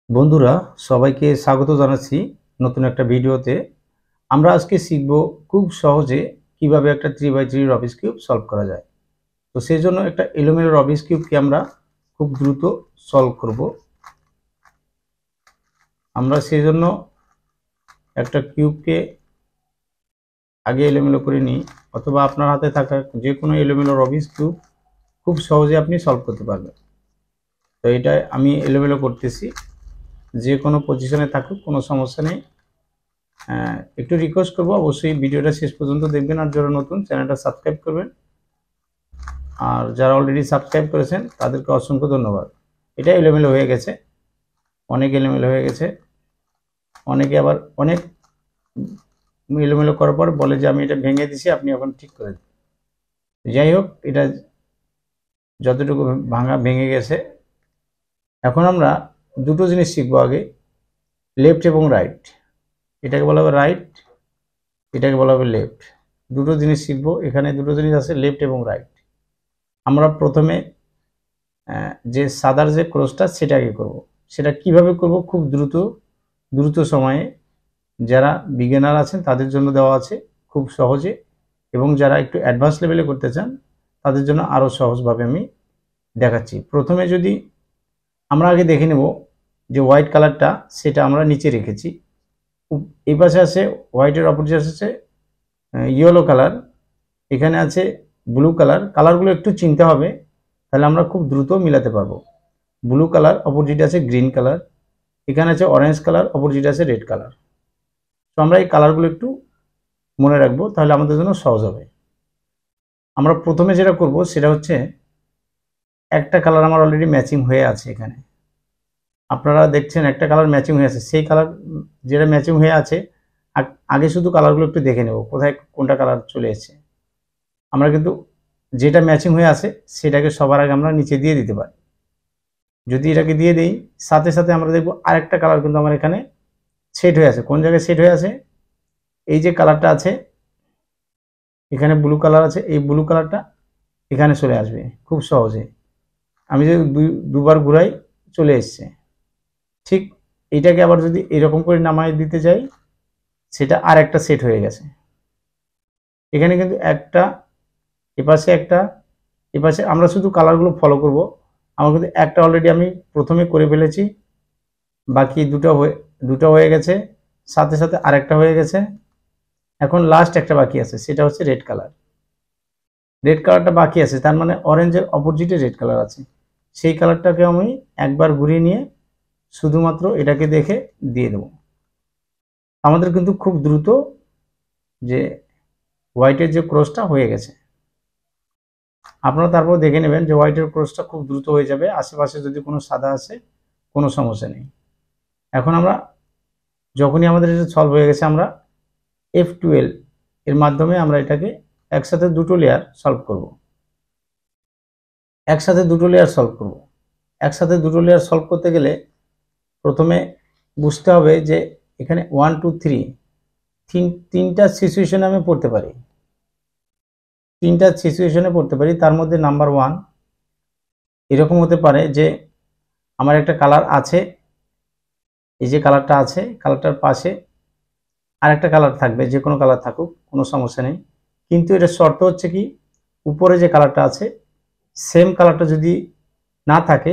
বন্ধুরা সবাইকে স্বাগত জানাচ্ছি নতুন একটা ভিডিওতে। আমরা আজকে শিখব খুব সহজে কিভাবে একটা 3x3 রবিক্স কিউব সলভ করা যায়। তো সেই জন্য একটা এলোমেলো রবিক্স কিউবকে আমরা খুব দ্রুত সলভ করব। আমরা সেই জন্য একটা কিউবকে আগে এলোমেলো করে নিই, অথবা আপনার হাতে থাকা যে কোনো এলোমেলো রবিক্স কিউব খুব সহজে আপনি সলভ করতে পারবেন। তো এটা আমি এলোমেলো করতেছি, যে কোনো পজিশনে থাকুক কোনো সমস্যা নেই। একটু রিকোয়েস্ট করবো অবশ্যই ভিডিওটা শেষ পর্যন্ত দেখবেন, আর যারা নতুন চ্যানেলটা সাবস্ক্রাইব করবেন, আর যারা অলরেডি সাবস্ক্রাইব করেছেন তাদেরকে অসংখ্য ধন্যবাদ। এটা এলোমেলো হয়ে গেছে, অনেক এলোমেলো হয়ে গেছে। অনেকে আবার অনেক এলোমেলো করার পর বলে যে আমি এটা ভেঙে দিছি, আপনি এখন ঠিক করে দিন। যাই হোক, এটা যতটুকু ভাঙা ভেঙে গেছে। এখন আমরা দুটো জিনিস শিখবো আগে, লেফট এবং রাইট। এটাকে বলা হবে রাইট, এটাকে বলা হবে লেফট। দুটো জিনিস শিখবো, এখানে দুটো জিনিস আছে, লেফট এবং রাইট। আমরা প্রথমে যে সাদার যে ক্রসটা সেটাকে করব। সেটা কিভাবে করব, খুব দ্রুত সময়ে। যারা বিগিনার আছেন তাদের জন্য দেওয়া আছে খুব সহজে, এবং যারা একটু অ্যাডভান্স লেভেলে করতে চান তাদের জন্য আরও সহজভাবে আমি দেখাচ্ছি। প্রথমে যদি আমরা আগে দেখে নেব যে হোয়াইট কালারটা, সেটা আমরা নিচে রেখেছি। এই পাশে আছে হোয়াইটের অপোজিট আছে ইয়েলো কালার, এখানে আছে ব্লু কালার। কালারগুলো একটু চিনতে হবে, তাহলে আমরা খুব দ্রুত মিলাতে পারবো। ব্লু কালার, অপোজিট আছে গ্রিন কালার, এখানে আছে অরেঞ্জ কালার, অপোজিট আছে রেড কালার। তো আমরা এই কালারগুলো একটু মনে রাখবো, তাহলে আমাদের জন্য সহজ হবে। আমরা প্রথমে যেটা করব সেটা হচ্ছে, একটা কালার আমার অলরেডি ম্যাচিং হয়ে আছে এখানে, আপনারা দেখছেন একটা কালার ম্যাচিং হয়ে আছে। সেই কালার যেটা ম্যাচিং হয়ে আছে, আগে শুধু কালারগুলো একটু দেখে নেব কোথায় কোনটা কালার চলে এসেছে। আমরা কিন্তু যেটা ম্যাচিং হয়ে আছে সেটাকে সবার আগে আমরা নিচে দিয়ে দিতে পারি। যদি এটাকে দিয়ে দিই, সাথে সাথে আমরা দেখব আরেকটা কালার কিন্তু আমার এখানে সেট হয়ে আছে। কোন জায়গায় সেট হয়ে আছে, এই যে কালারটা আছে এখানে ব্লু কালার আছে, এই ব্লু কালারটা এখানে চলে আসবে খুব সহজে। আমি যদি দুবার ঘুরাই চলে এসছে। ঠিক এইটাকে আবার যদি এরকম করে নামায় দিতে যাই, সেটা আর একটা সেট হয়ে গেছে। এখানে কিন্তু একটা, এপাশে একটা, এপাশে। আমরা শুধু কালারগুলো ফলো করব। আমার কিন্তু একটা অলরেডি আমি প্রথমে করে ফেলেছি, বাকি দুটো হয়ে গেছে, সাথে সাথে আরেকটা হয়ে গেছে। এখন লাস্ট একটা বাকি আছে, সেটা হচ্ছে রেড কালার। রেড কালারটা বাকি আছে, তার মানে অরেঞ্জের অপোজিটে রেড কালার আছে। সেই কালারটাকে আমি একবার ঘুরিয়ে নিয়ে শুধুমাত্র এটাকে দেখে দিয়ে দেব। আমাদের কিন্তু খুব দ্রুত যে হোয়াইটের যে ক্রসটা হয়ে গেছে। আপনারা তারপর দেখে নেবেন যে হোয়াইটের ক্রসটা খুব দ্রুত হয়ে যাবে। আশেপাশে যদি কোনো সাদা আছে কোনো সমস্যা নেই। এখন আমরা যখনই আমাদের এটা সলভ হয়ে গেছে, আমরা F12 এর মাধ্যমে আমরা এটাকে একসাথে দুটো লেয়ার সলভ করব। একসাথে দুটো লেয়ার সলভ করতে গেলে প্রথমে বুঝতে হবে যে এখানে 1 2 3 তিনটা সিচুয়েশনে আমি পড়তে পারি। তার মধ্যে নাম্বার 1 এরকম হতে পারে যে আমার একটা কালার আছে, এই যে কালারটা আছে, কালারটার পাশে আরেকটা কালার থাকবে, যে কোনো কালার থাকুক কোনো সমস্যা নেই। কিন্তু এটা শর্ত হচ্ছে কি, উপরে যে কালারটা আছে সেম কালারটা যদি না থাকে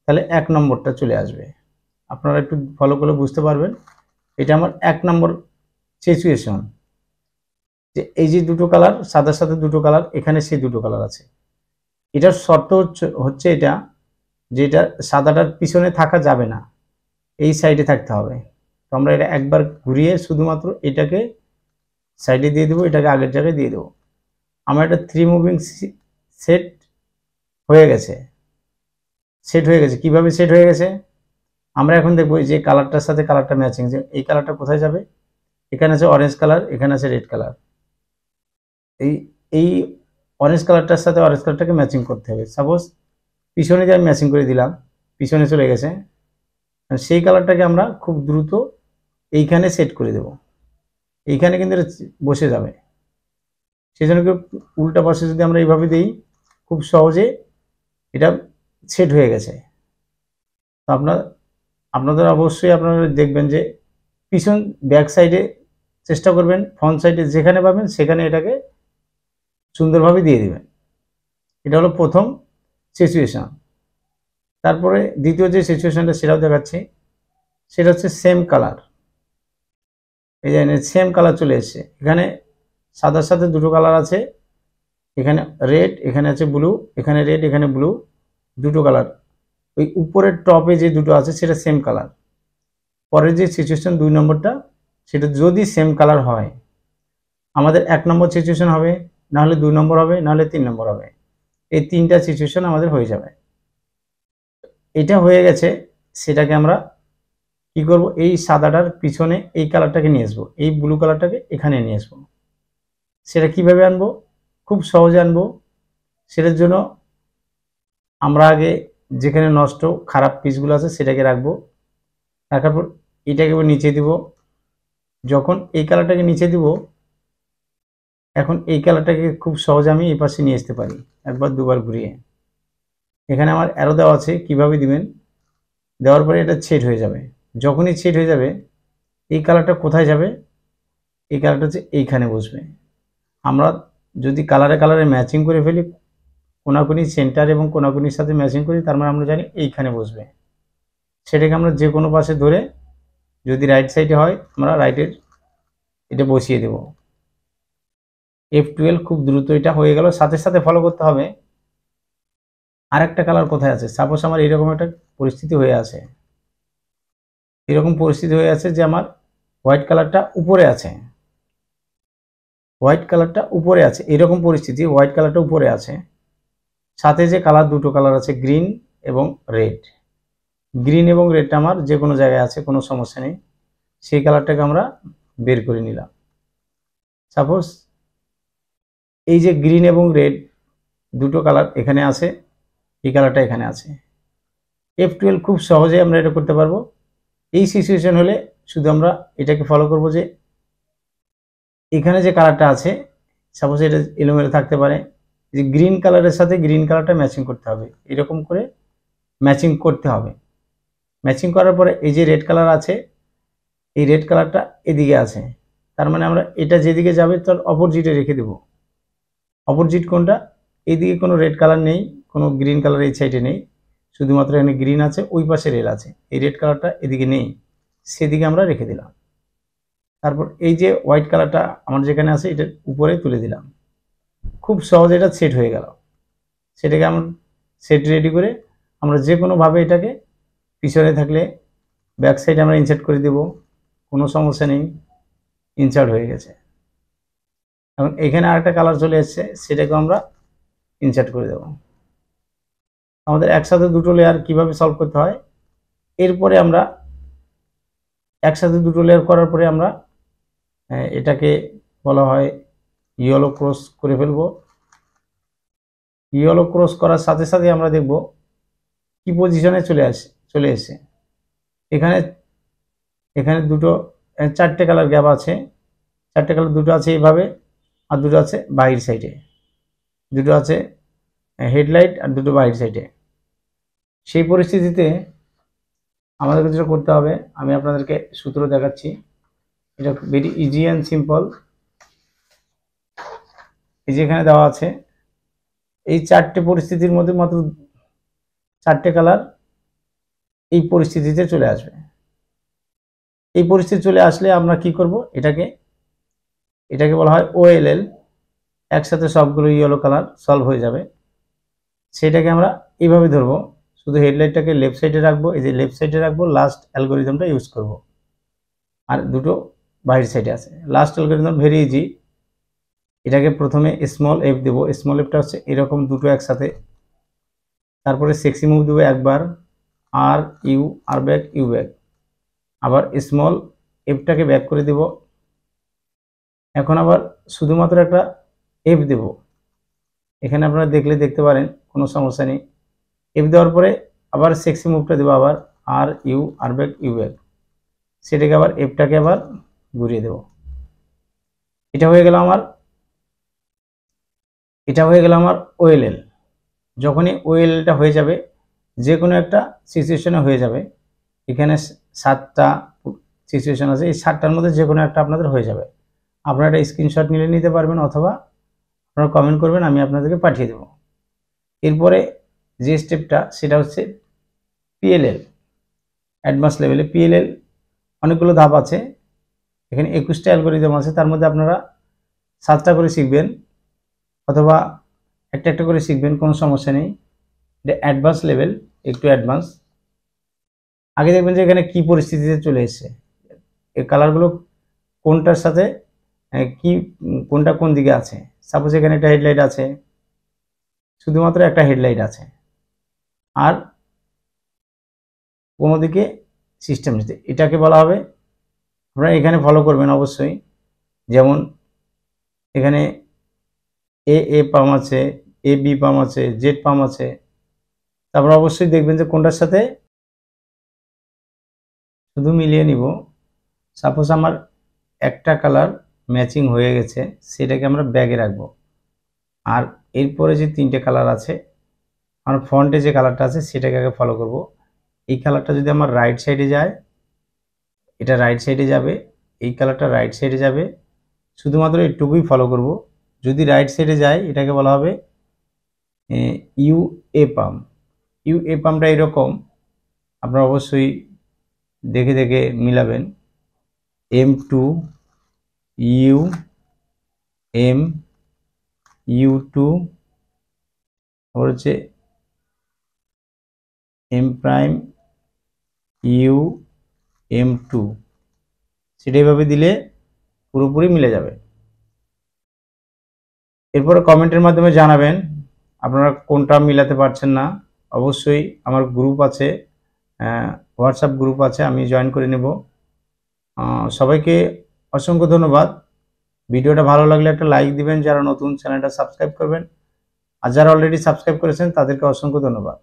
তাহলে 1 নম্বরটা চলে আসবে। আপনারা একটু ফলো করলে বুঝতে পারবেন। এটা আমার 1 নম্বর সিচুয়েশন, যে এই যে দুটো কালার, সাদার সাথে দুটো কালার, এখানে সেই দুটো কালার আছে। এটার শর্ত হচ্ছে এটা, যে এটা সাদাটার পিছনে থাকা যাবে না, এই সাইডে থাকতে হবে। তো আমরা এটা একবার ঘুরিয়ে শুধুমাত্র এটাকে সাইডে দিয়ে দেবো, এটাকে আগের জায়গায় দিয়ে দেবো। আমার একটা 3 মুভিং সেট হয়ে গেছে। কিভাবে সেট হয়ে গেছে আমরা এখন দেখবো। যে কালারটার সাথে কালারটা ম্যাচিং, যে এই কালারটা কোথায় যাবে, এখানে আছে অরেঞ্জ কালার, এখানে আছে রেড কালার। এই অরেঞ্জ কালারটার সাথে অরেঞ্জ কালারটাকে ম্যাচিং করতে হবে। সাপোজ পিছনে যে আমি ম্যাচিং করে দিলাম, পিছনে চলে গেছে, সেই কালারটাকে আমরা খুব দ্রুত এইখানে সেট করে দেব। এইখানে কিন্তু বসে যাবে। সেই জন্য উল্টা পাশে যদি আমরা এইভাবে দিই, খুব সহজে এটা সেট হয়ে গেছে। তো আপনাদের অবশ্যই আপনারা দেখবেন যে পিছন ব্যাক সাইডে চেষ্টা করবেন, ফ্রন্ট সাইডে যেখানে পাবেন সেখানে এটাকে সুন্দরভাবে দিয়ে দিবেন। এটা হলো প্রথম সিচুয়েশন। তারপরে দ্বিতীয় যে সিচুয়েশনটা সেটাও দেখাচ্ছি, সেটা হচ্ছে সেম কালার। এই যে সেম কালার চলে এসছে, এখানে সাদার সাথে দুটো কালার আছে, এখানে রেড, এখানে আছে ব্লু, এখানে রেড, এখানে ব্লু, দুটো কালার। ওই উপরের টপে যে দুটো আছে সেটা সেম কালার। পরের যে সিচুয়েশন 2 নম্বরটা, সেটা যদি সেম কালার হয় আমাদের 1 নম্বর সিচুয়েশন হবে, না হলে 2 নম্বর হবে, না হলে 3 নম্বর হবে। এই 3টা সিচুয়েশন আমাদের হয়ে যাবে। এটা হয়ে গেছে, সেটাকে আমরা কি করব, এই সাদাটার পিছনে এই কালারটাকে নিয়ে আসবো, এই ব্লু কালারটাকে এখানে নিয়ে আসবো। সেটা কিভাবে আনবো, খুব সহজে আনবো। সেটার জন্য আমরা আগে যেখানে নষ্ট খারাপ পিসগুলো আছে সেটাকে রাখবো, রাখার পর এটাকে নিচে দিব। যখন এই কালারটাকে নিচে দিব, এখন এই কালারটাকে খুব সহজে আমি এই পাশে নিয়ে আসতে পারি একবার দুবার ঘুরিয়ে। এখানে আমার অ্যারো দেওয়া আছে, কিভাবে দিবেন, দেওয়ার পরে এটা ছেদ হয়ে যাবে। যখনই ছেদ হয়ে যাবে, এই কালারটা কোথায় যাবে, এই কালারটা হচ্ছে এইখানে বসবে। আমরা যদি কালারে কালারে ম্যাচিং করে ফেলি, কোনাকুনি সেন্টার এবং কোনাকুনির সাথে ম্যাচিং করি, তার মানে আমরা জানি এইখানে বসবে। সেটাকে আমরা যে কোনো পাশে ধরে, যদি রাইট সাইডে হয় আমরা রাইটের এটা বসিয়ে দেব। F12 খুব দ্রুত এটা হয়ে গেল। সাথে সাথে ফলো করতে হবে আরেকটা কালার কোথায় আছে। সাপোজ আমার এরকম একটা পরিস্থিতি হয়ে আছে, এরকম পরিস্থিতি হয়ে আছে যে আমার হোয়াইট কালারটা উপরে আছে, হোয়াইট কালারটা উপরে আছে, এরকম পরিস্থিতি, হোয়াইট কালারটা উপরে আছে, সাথে যে কালার দুটো কালার আছে গ্রিন এবং রেড, গ্রিন এবং রেডটা আমার যে কোনো জায়গায় আছে, কোনো সমস্যা নেই। সেই কালারটাকে আমরা বের করে নিলাম। সাপোজ এই যে গ্রিন এবং রেড দুটো কালার এখানে আছে, এই কালারটা এখানে আছে। F12 খুব সহজে আমরা এটা করতে পারবো। এই সিচুয়েশন হলে শুধু আমরা এটাকে ফলো করব যে এখানে যে কালারটা আছে, সাপোজ এটা এলোমেলো থাকতে পারে, যে গ্রিন কালারের সাথে গ্রিন কালারটা ম্যাচিং করতে হবে, এরকম করে ম্যাচিং করতে হবে। ম্যাচিং করার পরে এই যে রেড কালার আছে, এই রেড কালারটা এদিকে আছে, তার মানে আমরা এটা যেদিকে যাবে তার অপোজিটে রেখে দেব। অপোজিট কোনটা, এইদিকে কোনো রেড কালার নেই, কোনো গ্রিন কালার এই সাইডে নেই, শুধুমাত্র এখানে গ্রিন আছে, ওই পাশে রেড আছে, এই রেড কালারটা এদিকে নেই, সেদিকে আমরা রেখে দিলাম। তারপর এই যে হোয়াইট কালারটা আমার যেখানে আছে এটার উপরে তুলে দিলাম। খুব সহজে এটা সেট হয়ে গেল। সেটাকে আমরা সেট রেডি করে আমরা যে কোনোভাবে এটাকে পিছনে থাকলে ব্যাক সাইডে আমরা ইনসার্ট করে দেব, কোনো সমস্যা নেই, ইনসার্ট হয়ে গেছে। এখন এখানে আরেকটা কালার চলে এসছে, সেটাকে আমরা ইনসার্ট করে দেব। আমাদের একসাথে দুটো লেয়ার কিভাবে সলভ করতে হয়, এরপরে আমরা একসাথে দুটো লেয়ার করার পরে আমরা এটাকে বলা হয় ইয়েলো ক্রস করে ফেলবো। ইয়েলো ক্রস করার সাথে সাথে আমরা দেখব কি পজিশনে চলে এসে। এখানে এখানে দুটো চারটে কালার গ্যাপ আছে, চারটে কালার দুটো আছে এইভাবে, আর দুটো আছে বাইরের সাইডে, দুটো আছে হেডলাইট আর দুটো বাইরের সাইডে। সেই পরিস্থিতিতে আমাদেরকে যেটা করতে হবে, আমি আপনাদেরকে সূত্র দেখাচ্ছি, এটা ভেরি ইজি অ্যান্ড সিম্পল। এই যে এখানে দেওয়া আছে, এই চারটে পরিস্থিতির মধ্যে মাত্র চারটে কালার এই পরিস্থিতিতে চলে আসবে। এই পরিস্থিতি চলে আসলে আমরা কি করব, এটাকে বলা হয় OLL, একসাথে সবগুলো ইয়েলো কালার সলভ হয়ে যাবে। সেটাকে আমরা এইভাবে ধরবো, শুধু হেডলাইটটাকে লেফট সাইডে রাখবো, এই যে লেফট সাইডে রাখবো, লাস্ট অ্যালগোরিদমটা ইউজ করব, আর দুটো বাইরের সাইডে আছে। Last algorithm very easy. এটাকে প্রথমে স্মল এফ দেবো, স্মল এফটা হচ্ছে এরকম দুটো একসাথে, তারপরে সেক্সি মুভ দেবো একবার, R U, R back, U back, আবার স্মল এফটাকে ব্যাক করে দেব। এখন আবার শুধুমাত্র একটা এফ দেব, এখানে আপনারা দেখতে পারেন, কোনো সমস্যা নেই। এফ দেওয়ার পরে আবার সেক্সি মুভটা দেবো, আবার R U, R back, U back, সেটাকে আবার এফটাকে আবার ঘুরিয়ে দেব। এটা হয়ে গেল আমার OLL। যখনই OLLটা হয়ে যাবে, যে কোনো একটা সিচুয়েশনে হয়ে যাবে, এখানে 7টা সিচুয়েশন আছে, এই 7টার মধ্যে যে কোনো একটা আপনাদের হয়ে যাবে। আপনারা একটা স্ক্রিনশট নিলে নিতে পারবেন, অথবা আপনারা কমেন্ট করবেন, আমি আপনাদেরকে পাঠিয়ে দেব। এরপরে যে স্টেপটা সেটা হচ্ছে পিএলএল, অ্যাডভান্স লেভেলে। পিএলএল অনেকগুলো ধাপ আছে, এখানে 21টা অ্যালগোরিদম আছে, তার মধ্যে আপনারা 7টা করে শিখবেন অথবা একটা একটা করে শিখবেন, কোনো সমস্যা নেই। এটা অ্যাডভান্স লেভেল, একটু অ্যাডভান্স। আগে দেখবেন যে এখানে কি পরিস্থিতিতে চলে এসেছে, এই কালারগুলো কোনটার সাথে কি, কোনটা কোন দিকে আছে। সাপোজ এখানে একটা হেডলাইট আছে, শুধুমাত্র একটা হেডলাইট আছে, আর কোনো দিকে সিস্টেম নেই, এটাকে বলা হবে। আপনারা এখানে ফলো করবেন অবশ্যই, যেমন এখানে এ পাম আছে, এ বি পাম আছে, জেড পাম আছে। তারপর অবশ্যই দেখবেন যে কোনটার সাথে শুধু মিলিয়ে নিব। সাপোজ আমার একটা কালার ম্যাচিং হয়ে গেছে, সেটাকে আমরা ব্যাগে রাখবো। আর এরপরে যে 3টে কালার আছে, আমার ফ্রন্টে যে কালারটা আছে সেটাকে আগে ফলো করব। এই কালারটা যদি আমার রাইট সাইডে যায়, এটা রাইট সাইডে যাবে, এই কালারটা রাইট সাইডে যাবে, শুধুমাত্র এটুকুই ফলো করব। যদি রাইট সাইডে যায়, এটাকে বলা হবে ইউএ পাম। ইউএ পামটা এরকম, আপনারা অবশ্যই দেখে দেখে মিলাবেন। M2 ইউ, এম U2, তারপর হচ্ছে M প্রাইম ইউ, M2, সেটা এইভাবে দিলে পুরোপুরি মিলে যাবে। এরপরে কমেন্টের মাধ্যমে জানাবেন আপনারা কোনটা মিলাতে পারছেন না। অবশ্যই আমার গ্রুপ আছে, হোয়াটসঅ্যাপ গ্রুপ আছে, আমি জয়েন করে নেব। সবাইকে অসংখ্য ধন্যবাদ। ভিডিওটা ভালো লাগলে একটা লাইক দিবেন, যারা নতুন চ্যানেলটা সাবস্ক্রাইব করবেন, আর যারা অলরেডি সাবস্ক্রাইব করেছেন তাদেরকে অসংখ্য ধন্যবাদ।